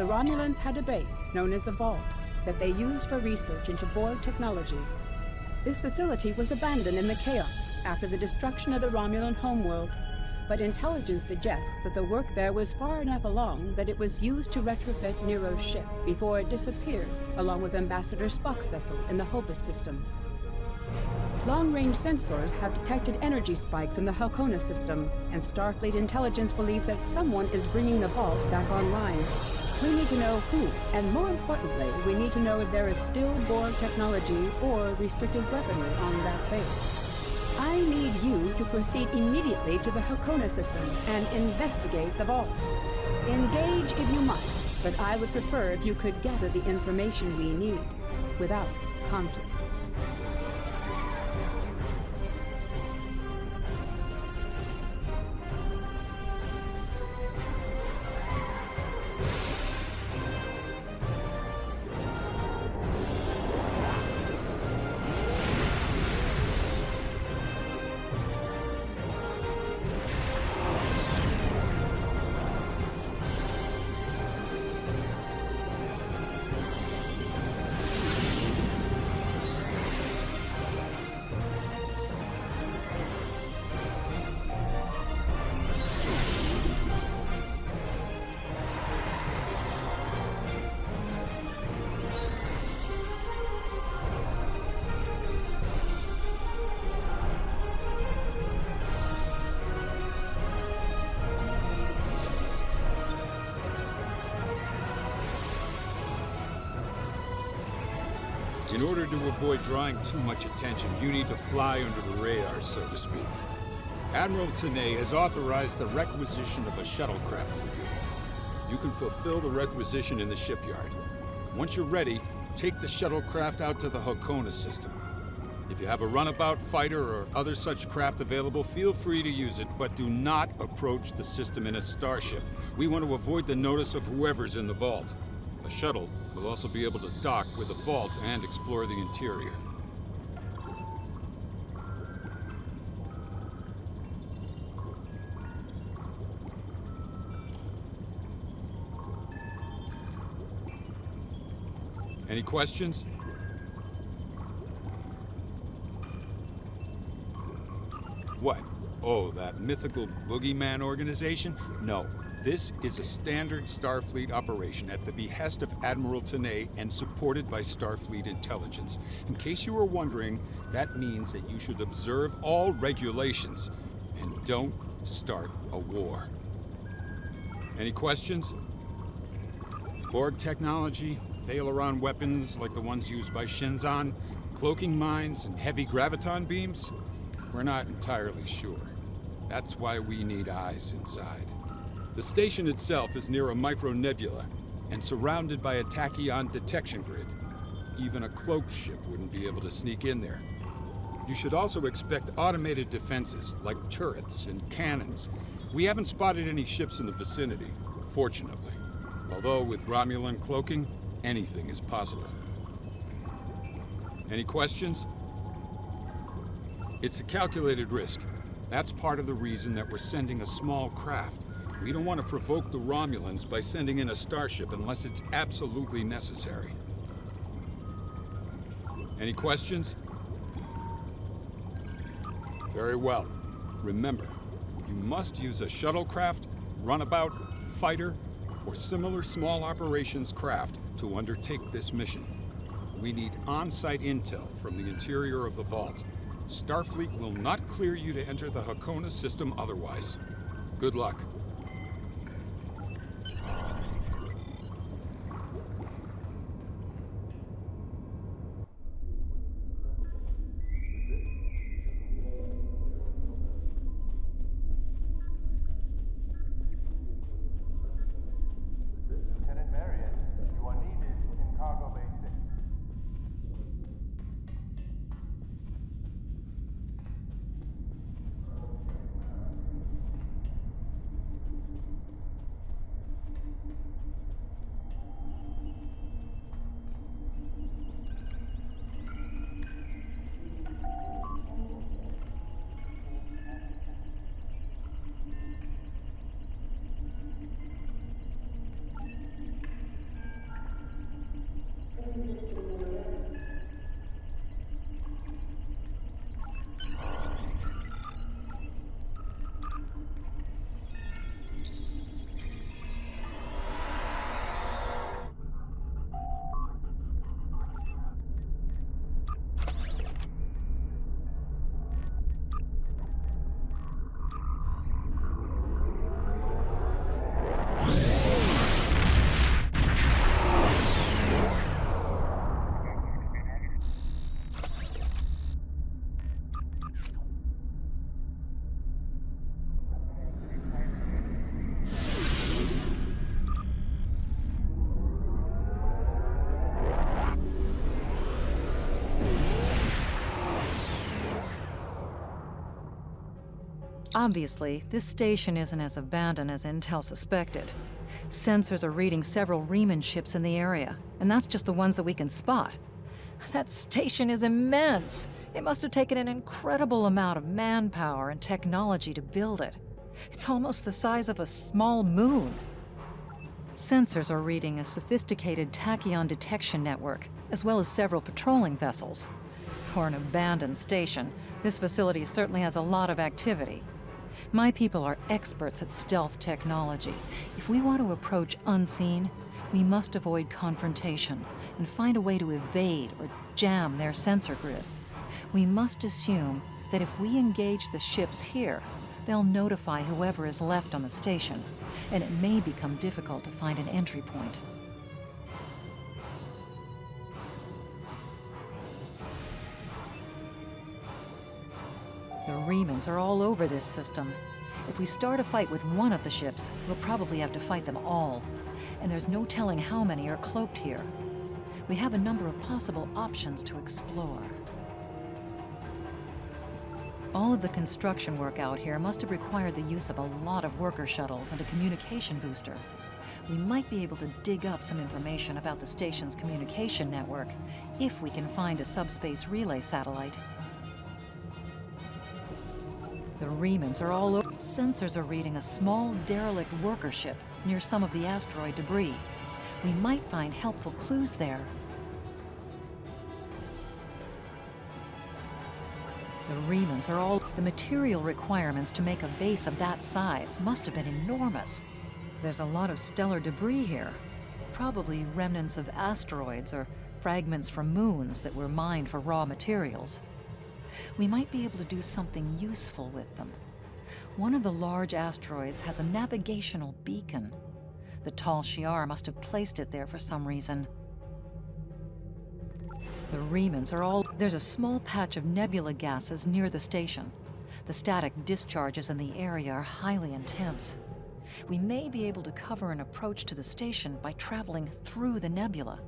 the Romulans had a base known as the Vault that they used for research into Borg technology. This facility was abandoned in the chaos after the destruction of the Romulan homeworld, but intelligence suggests that the work there was far enough along that it was used to retrofit Nero's ship before it disappeared, along with Ambassador Spock's vessel in the Hobus system. Long-range sensors have detected energy spikes in the Halcona system, and Starfleet intelligence believes that someone is bringing the Vault back online. We need to know who, and more importantly, we need to know if there is still Borg technology or restricted weaponry on that base. I need you to proceed immediately to the Halcona system and investigate the Vault. Engage if you must, but I would prefer if you could gather the information we need without conflict. In order to avoid drawing too much attention, you need to fly under the radar, so to speak. Admiral Tenay has authorized the requisition of a shuttlecraft for you. You can fulfill the requisition in the shipyard. Once you're ready, take the shuttlecraft out to the Halcona system. If you have a runabout, fighter, or other such craft available, feel free to use it, but do not approach the system in a starship. We want to avoid the notice of whoever's in the vault. A shuttle will also be able to dock with the vault and explore the interior. Any questions? What? Oh, that mythical boogeyman organization? No. This is a standard Starfleet operation at the behest of Admiral Tenay and supported by Starfleet intelligence. In case you were wondering, that means that you should observe all regulations and don't start a war. Any questions? Borg technology, Thalaron weapons like the ones used by Shenzan, cloaking mines, and heavy graviton beams? We're not entirely sure. That's why we need eyes inside. The station itself is near a micronebula and surrounded by a tachyon detection grid. Even a cloaked ship wouldn't be able to sneak in there. You should also expect automated defenses like turrets and cannons. We haven't spotted any ships in the vicinity, fortunately. Although with Romulan cloaking, anything is possible. Any questions? It's a calculated risk. That's part of the reason that we're sending a small craft. We don't want to provoke the Romulans by sending in a starship unless it's absolutely necessary. Any questions? Very well. Remember, you must use a shuttlecraft, runabout, fighter, or similar small operations craft to undertake this mission. We need on-site intel from the interior of the vault. Starfleet will not clear you to enter the Halcona system otherwise. Good luck. Obviously, this station isn't as abandoned as Intel suspected. Sensors are reading several Romulan ships in the area, and that's just the ones that we can spot. That station is immense. It must have taken an incredible amount of manpower and technology to build it. It's almost the size of a small moon. Sensors are reading a sophisticated tachyon detection network, as well as several patrolling vessels. For an abandoned station, this facility certainly has a lot of activity. My people are experts at stealth technology. If we want to approach unseen, we must avoid confrontation and find a way to evade or jam their sensor grid. We must assume that if we engage the ships here, they'll notify whoever is left on the station, and it may become difficult to find an entry point. The Remans are all over this system. If we start a fight with one of the ships, we'll probably have to fight them all. And there's no telling how many are cloaked here. We have a number of possible options to explore. All of the construction work out here must have required the use of a lot of worker shuttles and a communication booster. We might be able to dig up some information about the station's communication network, if we can find a subspace relay satellite. The Remans are all over. Sensors are reading a small derelict worker ship near some of the asteroid debris. We might find helpful clues there. The Remans are all... The material requirements to make a base of that size must have been enormous. There's a lot of stellar debris here. Probably remnants of asteroids or fragments from moons that were mined for raw materials. We might be able to do something useful with them. One of the large asteroids has a navigational beacon. The tall Shi'ar must have placed it there for some reason. The Remans are all... There's a small patch of nebula gases near the station. The static discharges in the area are highly intense. We may be able to cover an approach to the station by traveling through the nebula.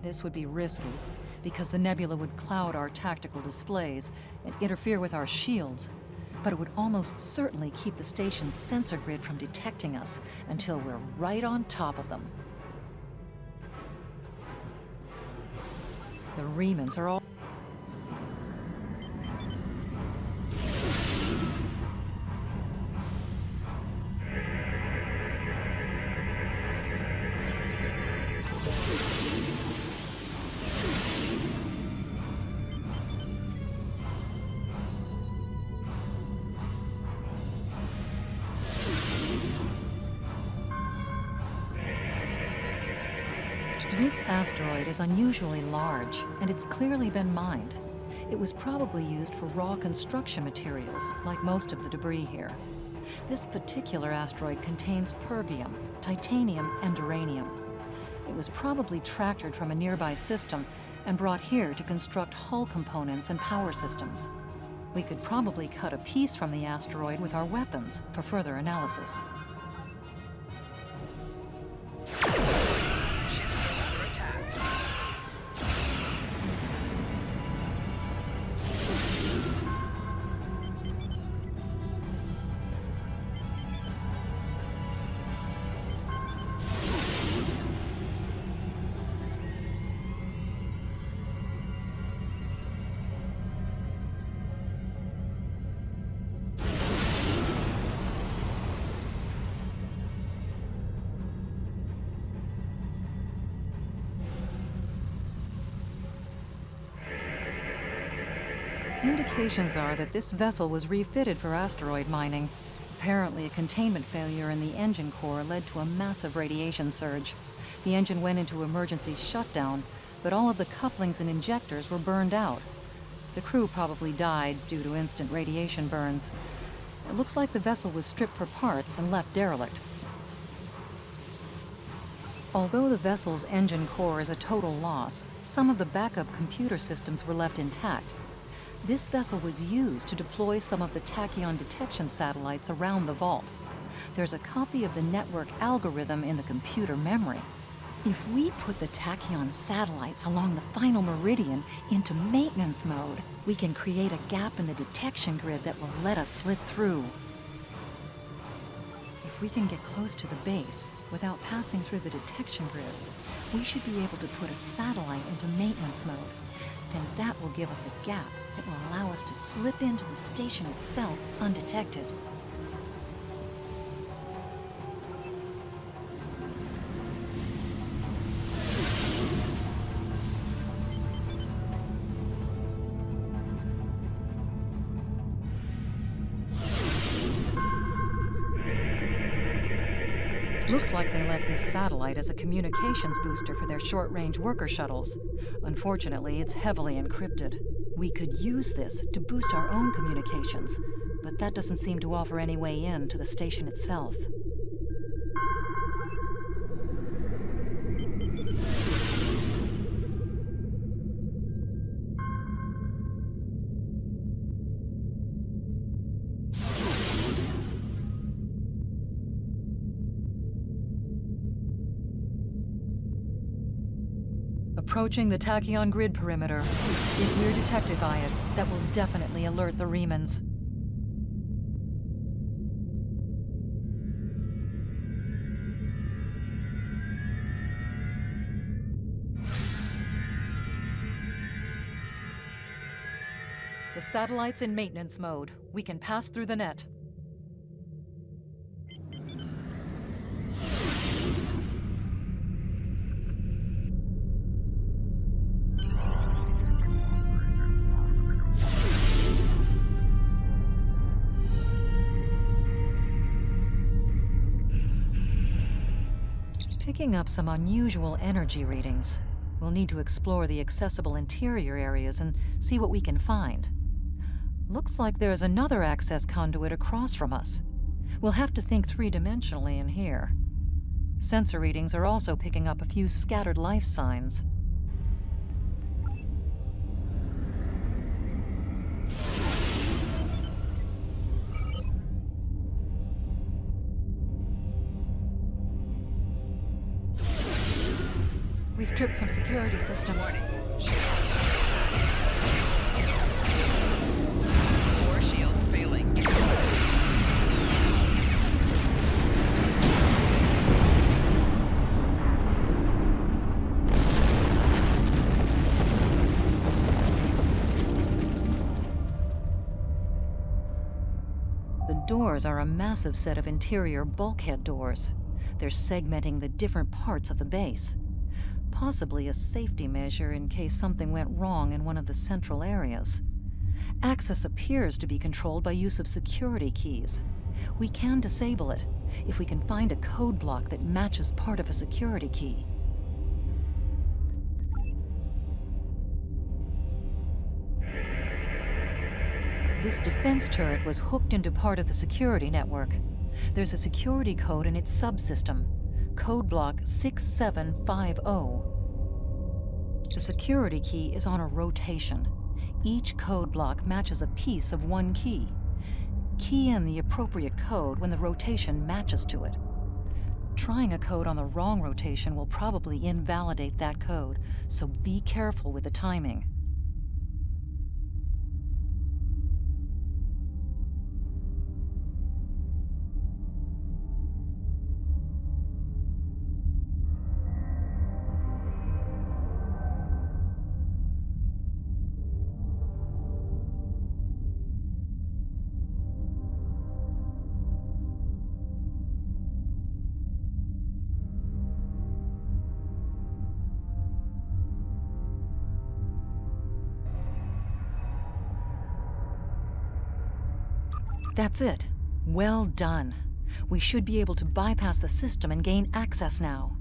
This would be risky, because the nebula would cloud our tactical displays and interfere with our shields, but it would almost certainly keep the station's sensor grid from detecting us until we're right on top of them. The Remans are all... This asteroid is unusually large, and it's clearly been mined. It was probably used for raw construction materials, like most of the debris here. This particular asteroid contains perbium, titanium, and uranium. It was probably tractored from a nearby system and brought here to construct hull components and power systems. We could probably cut a piece from the asteroid with our weapons for further analysis. Indications are that this vessel was refitted for asteroid mining. Apparently, a containment failure in the engine core led to a massive radiation surge. The engine went into emergency shutdown, but all of the couplings and injectors were burned out. The crew probably died due to instant radiation burns. It looks like the vessel was stripped for parts and left derelict. Although the vessel's engine core is a total loss, some of the backup computer systems were left intact. This vessel was used to deploy some of the tachyon detection satellites around the vault. There's a copy of the network algorithm in the computer memory. If we put the tachyon satellites along the final meridian into maintenance mode, we can create a gap in the detection grid that will let us slip through. If we can get close to the base without passing through the detection grid, we should be able to put a satellite into maintenance mode. Then that will give us a gap that will allow us to slip into the station itself undetected. Looks like they left this satellite as a communications booster for their short-range worker shuttles. Unfortunately, it's heavily encrypted. We could use this to boost our own communications, but that doesn't seem to offer any way in to the station itself. Approaching the tachyon grid perimeter. If we're detected by it, that will definitely alert the Remans. The satellite's in maintenance mode. We can pass through the net. Picking up some unusual energy readings. We'll need to explore the accessible interior areas and see what we can find. Looks like there's another access conduit across from us. We'll have to think three-dimensionally in here. Sensor readings are also picking up a few scattered life signs. We've tripped some security systems. Core shields failing. The doors are a massive set of interior bulkhead doors. They're segmenting the different parts of the base. Possibly a safety measure in case something went wrong in one of the central areas. Access appears to be controlled by use of security keys. We can disable it if we can find a code block that matches part of a security key. This defense turret was hooked into part of the security network. There's a security code in its subsystem. Code block 6750. The security key is on a rotation. Each code block matches a piece of one key. Key in the appropriate code when the rotation matches to it. Trying a code on the wrong rotation will probably invalidate that code, so be careful with the timing. That's it. Well done. We should be able to bypass the system and gain access now.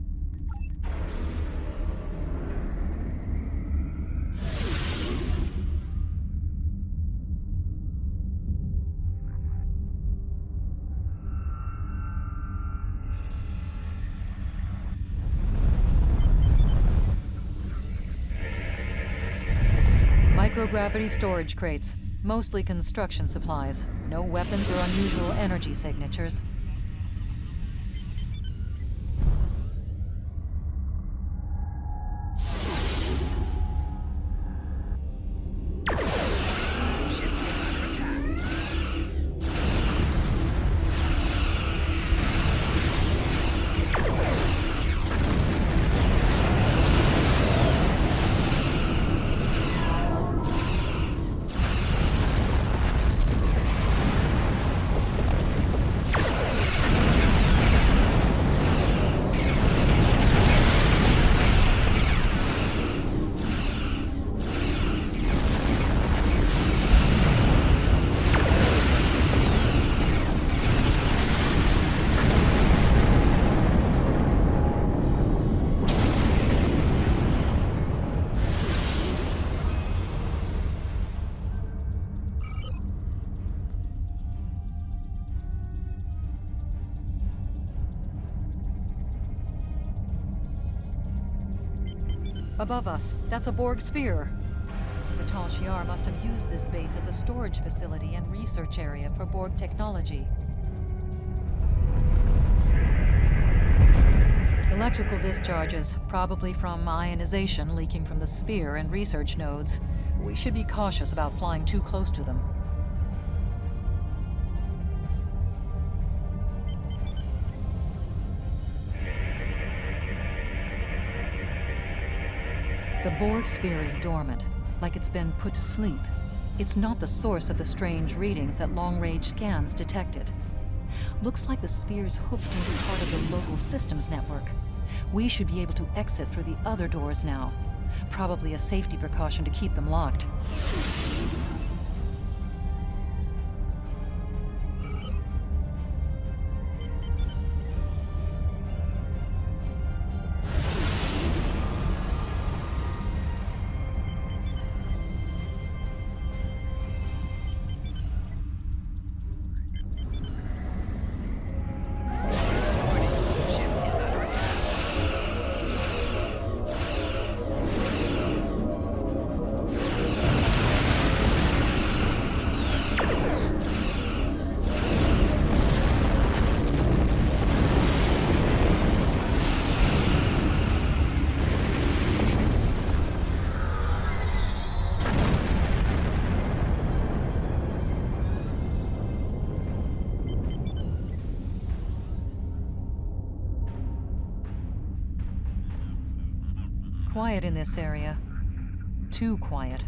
Microgravity storage crates. Mostly construction supplies. No weapons or unusual energy signatures. Above us, that's a Borg sphere. The Tal Shiar must have used this base as a storage facility and research area for Borg technology. Electrical discharges, probably from ionization leaking from the sphere and research nodes. We should be cautious about flying too close to them. The Borg sphere is dormant, like it's been put to sleep. It's not the source of the strange readings that long-range scans detected. Looks like the sphere's hooked into part of the local systems network. We should be able to exit through the other doors now. Probably a safety precaution to keep them locked. Quiet in this area. Too quiet.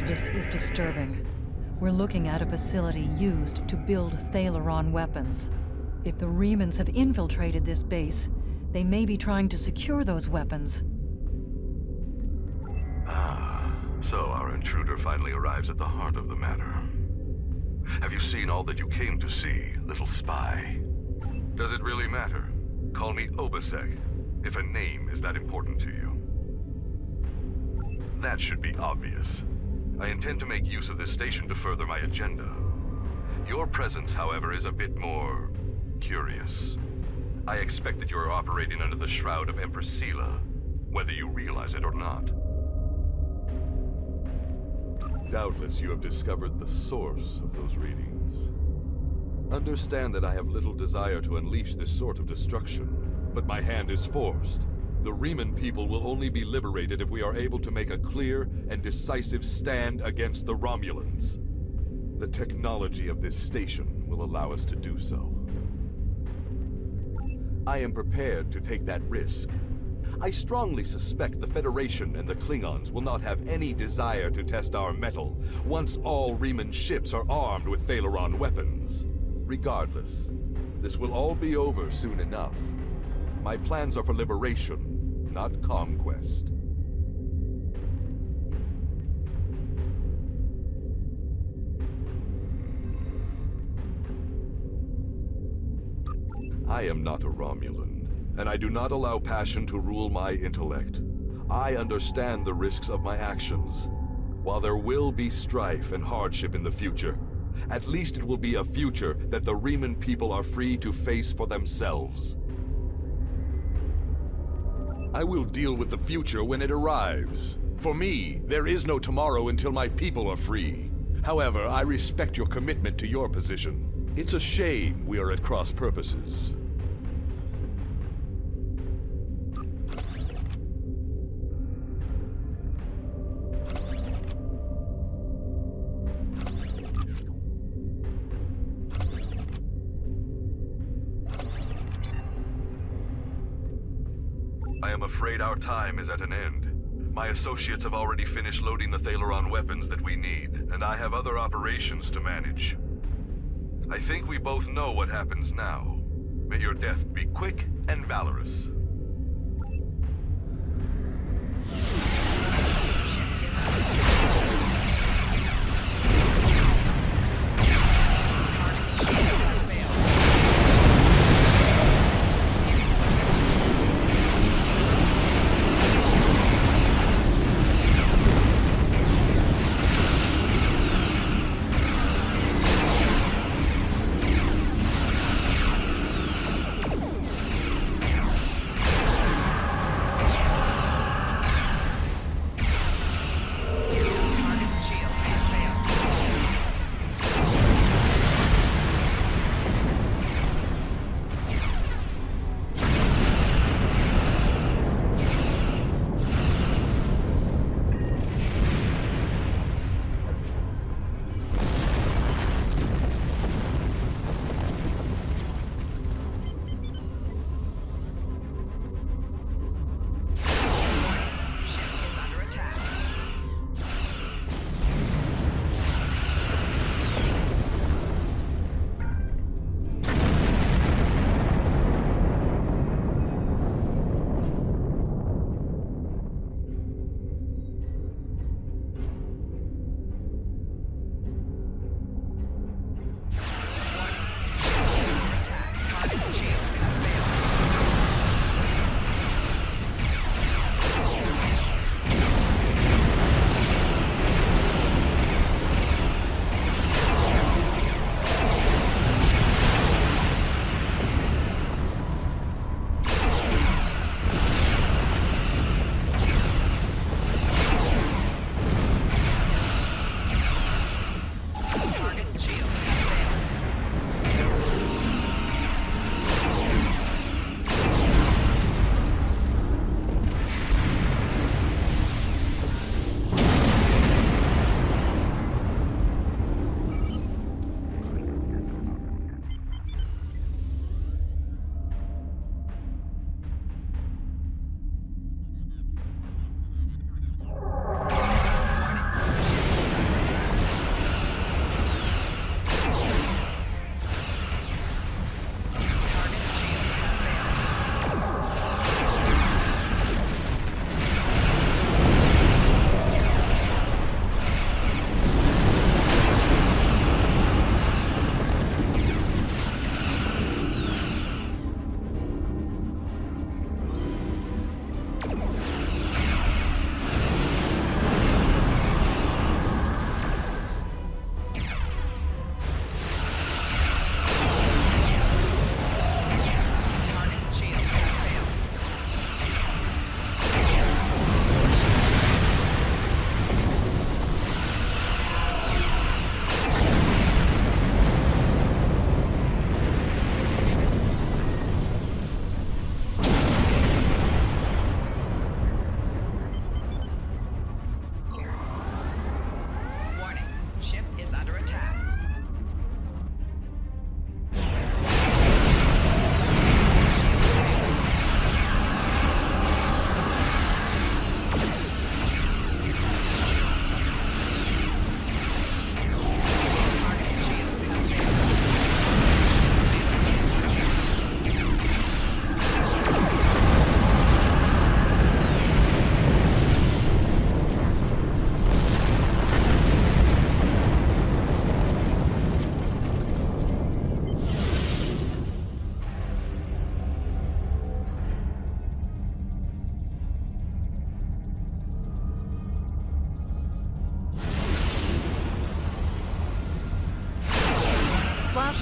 This is disturbing. We're looking at a facility used to build Thalaron weapons. If the Remans have infiltrated this base, they may be trying to secure those weapons. Ah, so our intruder finally arrives at the heart of the matter. Have you seen all that you came to see, little spy? Does it really matter? Call me Obasek, if a name is that important to you. That should be obvious. I intend to make use of this station to further my agenda. Your presence, however, is a bit more curious. I expect that you are operating under the shroud of Empress Sela, whether you realize it or not. Doubtless you have discovered the source of those readings. Understand that I have little desire to unleash this sort of destruction, but my hand is forced. The Reman people will only be liberated if we are able to make a clear and decisive stand against the Romulans. The technology of this station will allow us to do so. I am prepared to take that risk. I strongly suspect the Federation and the Klingons will not have any desire to test our mettle once all Reman ships are armed with Thalaron weapons. Regardless, this will all be over soon enough. My plans are for liberation, not conquest. I am not a Romulan, and I do not allow passion to rule my intellect. I understand the risks of my actions. While there will be strife and hardship in the future, at least it will be a future that the Reman people are free to face for themselves. I will deal with the future when it arrives. For me, there is no tomorrow until my people are free. However, I respect your commitment to your position. It's a shame we are at cross purposes. I am afraid our time is at an end. My associates have already finished loading the Thalaron weapons that we need, and I have other operations to manage. I think we both know what happens now. May your death be quick and valorous.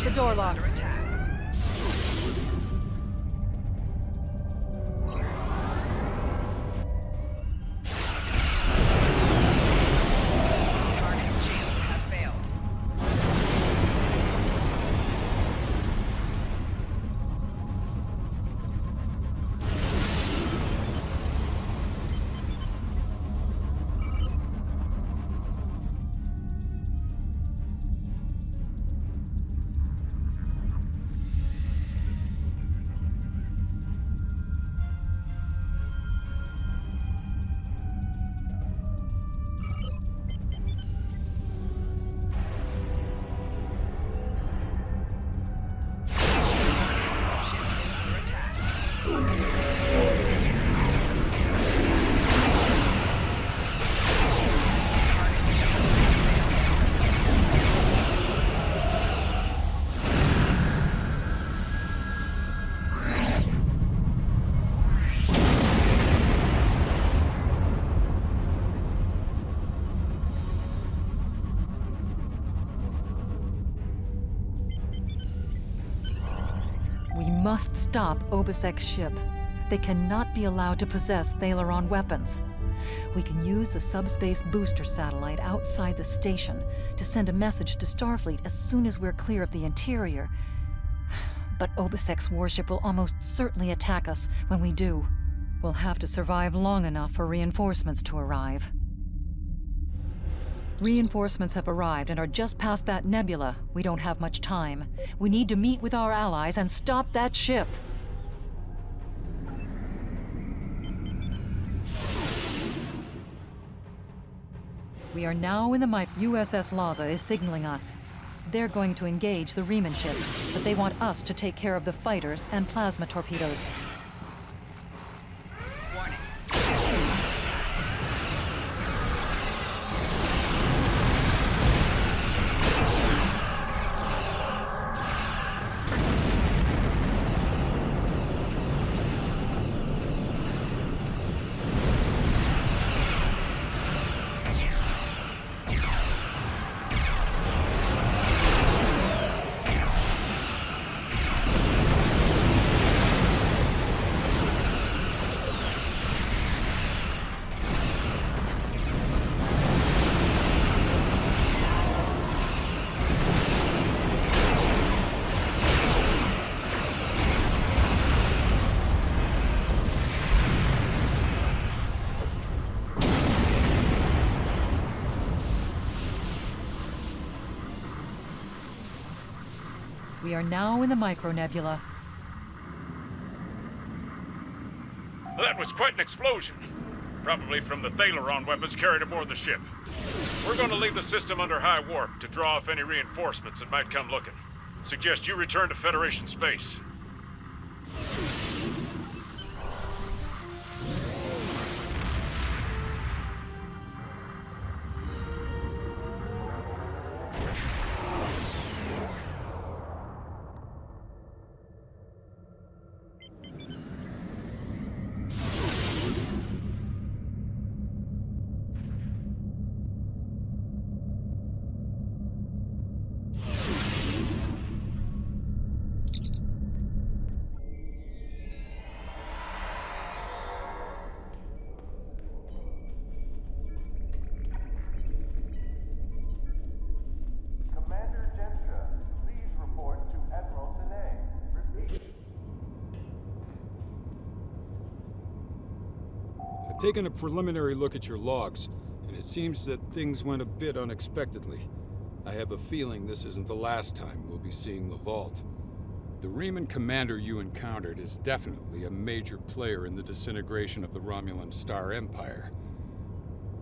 The door locks. We must stop Obisek's ship. They cannot be allowed to possess Thalaron weapons. We can use the subspace booster satellite outside the station to send a message to Starfleet as soon as we're clear of the interior. But Obisek's warship will almost certainly attack us when we do. We'll have to survive long enough for reinforcements to arrive. Reinforcements have arrived and are just past that nebula. We don't have much time. We need to meet with our allies and stop that ship. We are now in the USS Laza is signaling us. They're going to engage the Riemann ship, but they want us to take care of the fighters and plasma torpedoes. Warning. We are now in the micronebula. That was quite an explosion. Probably from the Thalaron weapons carried aboard the ship. We're going to leave the system under high warp to draw off any reinforcements that might come looking. Suggest you return to Federation space. I've taken a preliminary look at your logs, and it seems that things went a bit unexpectedly. I have a feeling this isn't the last time we'll be seeing the vault. The Riemann commander you encountered is definitely a major player in the disintegration of the Romulan Star Empire.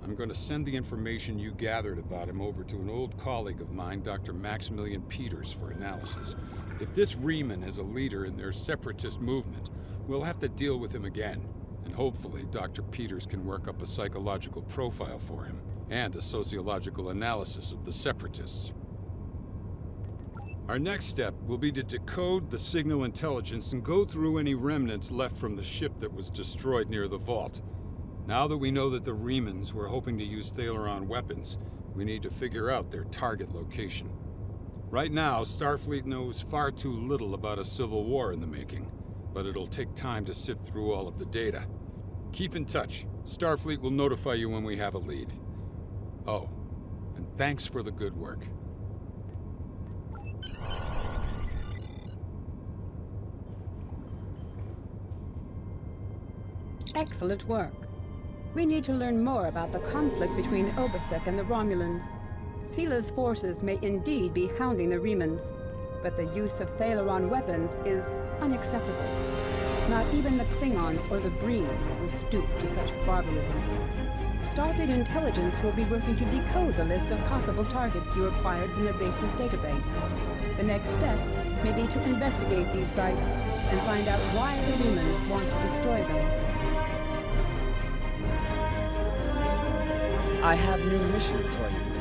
I'm going to send the information you gathered about him over to an old colleague of mine, Dr. Maximilian Peters, for analysis. If this Riemann is a leader in their separatist movement, we'll have to deal with him again. And hopefully, Dr. Peters can work up a psychological profile for him, and a sociological analysis of the separatists. Our next step will be to decode the signal intelligence and go through any remnants left from the ship that was destroyed near the vault. Now that we know that the Riemanns were hoping to use Thalaron weapons, we need to figure out their target location. Right now, Starfleet knows far too little about a civil war in the making, but it'll take time to sift through all of the data. Keep in touch. Starfleet will notify you when we have a lead. Oh, and thanks for the good work. Excellent work. We need to learn more about the conflict between Obisek and the Romulans. Sila's forces may indeed be hounding the Riemanns, but the use of Thalaron weapons is unacceptable. Not even the Klingons or the Breen will stoop to such barbarism. Starfleet intelligence will be working to decode the list of possible targets you acquired from the base's database. The next step may be to investigate these sites and find out why the Riemanns want to destroy them. I have new missions for you.